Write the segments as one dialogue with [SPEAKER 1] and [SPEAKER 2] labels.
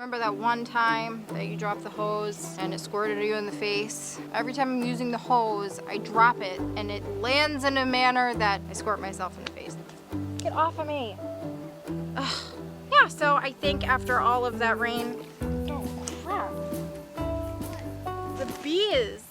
[SPEAKER 1] Remember that one time that you dropped the hose and it squirted you in the face? Every time I'm using the hose, I drop it and it lands in a manner that I squirt myself in the face. Get off of me. Ugh. Yeah, so I think after all of that rain, oh crap, the bees.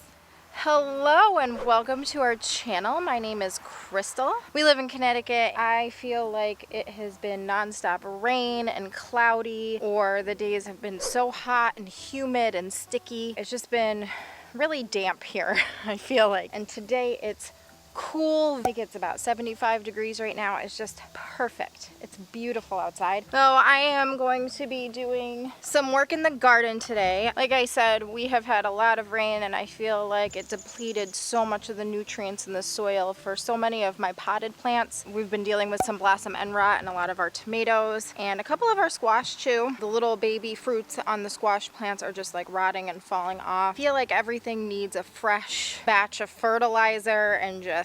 [SPEAKER 1] Hello and welcome to our channel. My name is Crystal. We live in Connecticut. I feel like it has been nonstop rain and cloudy, or the days have been so hot and humid and sticky. It's just been really damp here, I feel like. And today it's cool. I think it's about 75 degrees right now. It's just perfect. It's beautiful outside. So I am going to be doing some work in the garden today. Like I said, we have had a lot of rain and I feel like it depleted so much of the nutrients in the soil for so many of my potted plants. We've been dealing with some blossom end rot in a lot of our tomatoes and a couple of our squash too. The little baby fruits on the squash plants are just like rotting and falling off. I feel like everything needs a fresh batch of fertilizer and just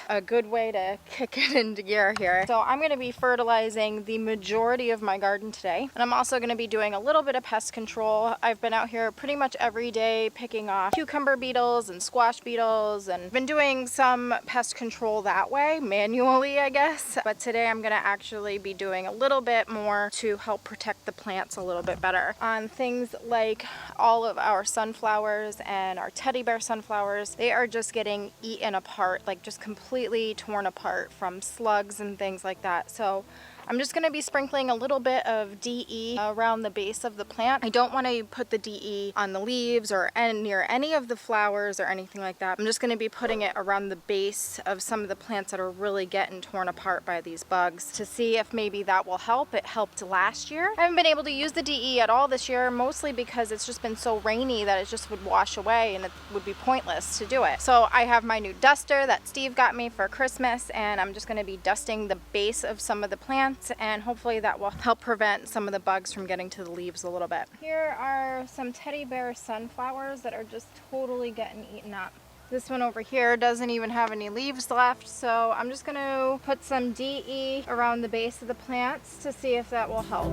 [SPEAKER 1] a good way to kick it into gear here. So I'm going to be fertilizing the majority of my garden today. And I'm also going to be doing a little bit of pest control. I've been out here pretty much every day picking off cucumber beetles and squash beetles and been doing some pest control that way, manually I guess. But today I'm going to actually be doing a little bit more to help protect the plants a little bit better on things like all of our sunflowers and our teddy bear sunflowers. They are just getting eaten apart, like just completely torn apart from slugs and things like that. So I'm just going to be sprinkling a little bit of DE around the base of the plant. I don't want to put the DE on the leaves or near any of the flowers or anything like that. I'm just going to be putting it around the base of some of the plants that are really getting torn apart by these bugs to see if maybe that will help. It helped last year. I haven't been able to use the DE at all this year, mostly because it's just been so rainy that it just would wash away and it would be pointless to do it. So I have my new duster that Steve got me for Christmas, and I'm just going to be dusting the base of some of the plants, and hopefully that will help prevent some of the bugs from getting to the leaves a little bit. Here are some teddy bear sunflowers that are just totally getting eaten up. This one over here doesn't even have any leaves left, so I'm just going to put some DE around the base of the plants to see if that will help.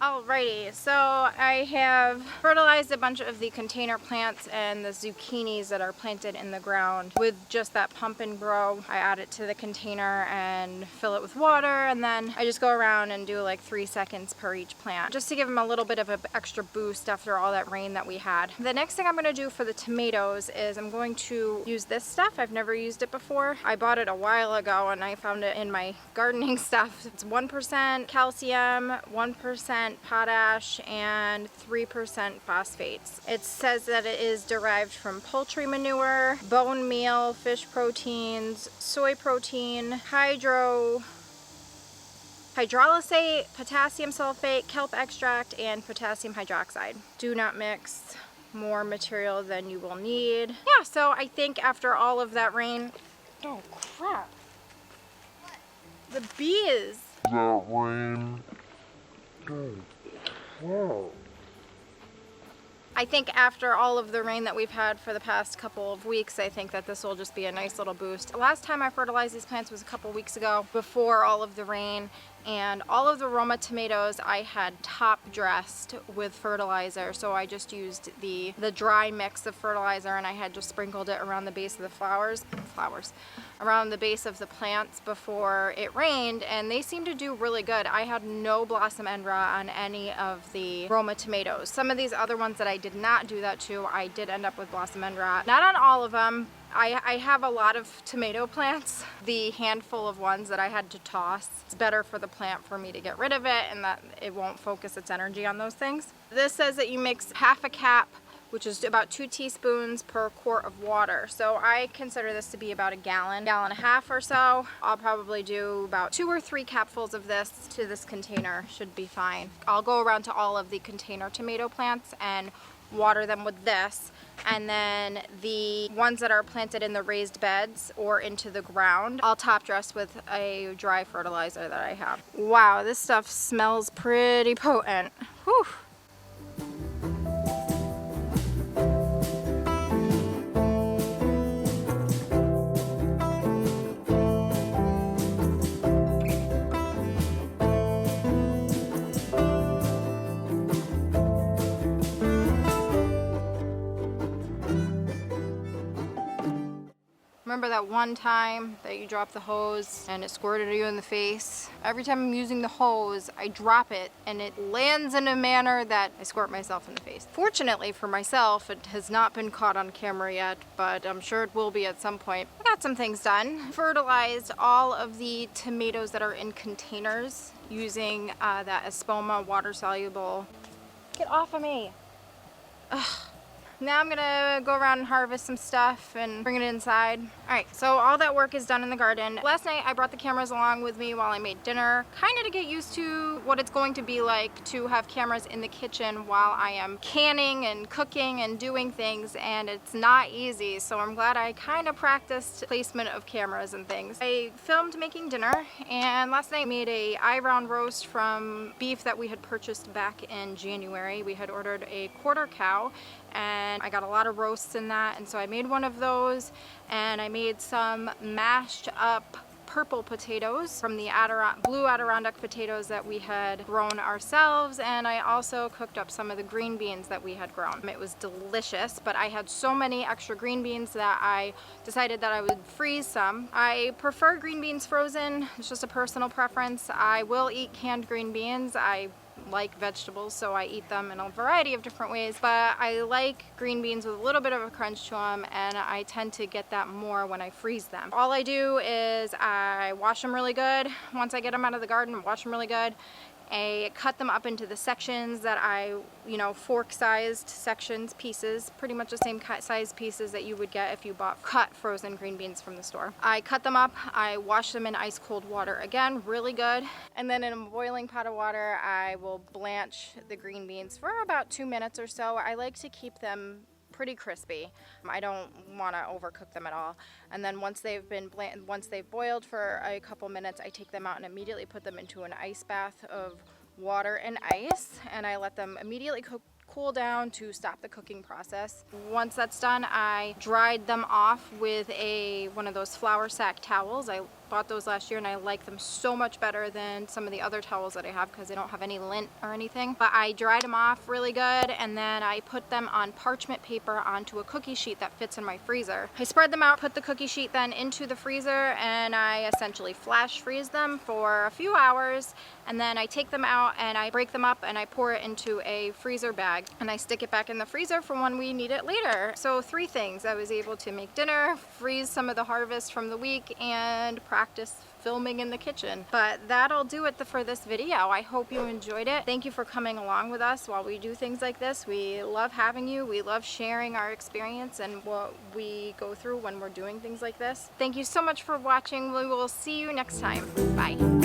[SPEAKER 1] Alrighty, so I have fertilized a bunch of the container plants and the zucchinis that are planted in the ground with just that pump and grow. I add it to the container and fill it with water, and then I just go around and do like 3 seconds per each plant just to give them a little bit of an extra boost after all that rain that we had. The next thing I'm going to do for the tomatoes is I'm going to use this stuff. I've never used it before. I bought it a while ago and I found it in my gardening stuff. It's 1% calcium, 1% potash, and 3% phosphates. It says that it is derived from poultry manure, bone meal, fish proteins, soy protein, hydrolysate, potassium sulfate, kelp extract, and potassium hydroxide. Do not mix more material than you will need. Yeah, so I think after all of that rain, oh crap, the bees.
[SPEAKER 2] That rain. Whoa.
[SPEAKER 1] I think after all of the rain that we've had for the past couple of weeks, I think that this will just be a nice little boost. Last time I fertilized these plants was a couple weeks ago before all of the rain, and all of the Roma tomatoes I had top dressed with fertilizer. So I just used the dry mix of fertilizer, and I had just sprinkled it around the base of the around the base of the plants before it rained, and they seemed to do really good. I had no blossom end rot on any of the Roma tomatoes. Some of these other ones that I did not do that to, I did end up with blossom end rot. Not on all of them. I have a lot of tomato plants. The handful of ones that I had to toss, it's better for the plant for me to get rid of it and that it won't focus its energy on those things. This says that you mix half a cap, which is about 2 teaspoons per quart of water. So I consider this to be about a gallon and a half or so. I'll probably do about 2 or 3 capfuls of this to this container, should be fine. I'll go around to all of the container tomato plants and water them with this, and then the ones that are planted in the raised beds or into the ground, I'll top dress with a dry fertilizer that I have. Wow, this stuff smells pretty potent. Whew. Remember that one time that you dropped the hose and it squirted you in the face? Every time I'm using the hose, I drop it and it lands in a manner that I squirt myself in the face. Fortunately for myself, it has not been caught on camera yet, but I'm sure it will be at some point. I got some things done. Fertilized all of the tomatoes that are in containers using that Espoma water soluble. Get off of me. Ugh. Now I'm gonna go around and harvest some stuff and bring it inside. All right, so all that work is done in the garden. Last night I brought the cameras along with me while I made dinner, kind of to get used to what it's going to be like to have cameras in the kitchen while I am canning and cooking and doing things, and it's not easy, so I'm glad I kind of practiced placement of cameras and things. I filmed making dinner, and last night I made a eye-round roast from beef that we had purchased back in January. We had ordered a quarter cow, and I got a lot of roasts in that, and so I made one of those, and I made some mashed up purple potatoes from the blue Adirondack potatoes that we had grown ourselves, and I also cooked up some of the green beans that we had grown. It was delicious, but I had so many extra green beans that I decided that I would freeze some. I prefer green beans frozen. It's just a personal preference. I will eat canned green beans. I like vegetables, so I eat them in a variety of different ways, but I like green beans with a little bit of a crunch to them, and I tend to get that more when I freeze them. All I do is I wash them really good. Once I get them out of the garden, I wash them really good. I cut them up into the sections that I, fork-sized sections, pieces, pretty much the same size pieces that you would get if you bought cut frozen green beans from the store. I cut them up, I wash them in ice cold water again, really good, and then in a boiling pot of water, I will blanch the green beans for about 2 minutes or so. I like to keep them pretty crispy. I don't want to overcook them at all. And then once they've boiled for a couple minutes, I take them out and immediately put them into an ice bath of water and ice, and I let them immediately cool down to stop the cooking process. Once that's done, I dried them off with one of those flour sack towels. I bought those last year and I like them so much better than some of the other towels that I have because they don't have any lint or anything. But I dried them off really good, and then I put them on parchment paper onto a cookie sheet that fits in my freezer. I spread them out, put the cookie sheet then into the freezer, and I essentially flash freeze them for a few hours, and then I take them out and I break them up and I pour it into a freezer bag, and I stick it back in the freezer for when we need it later. So 3 things. I was able to make dinner, freeze some of the harvest from the week, and practice filming in the kitchen. But that'll do it for this video. I hope you enjoyed it. Thank you for coming along with us while we do things like this. We love having you. We love sharing our experience and what we go through when we're doing things like this. Thank you so much for watching. We will see you next time. Bye.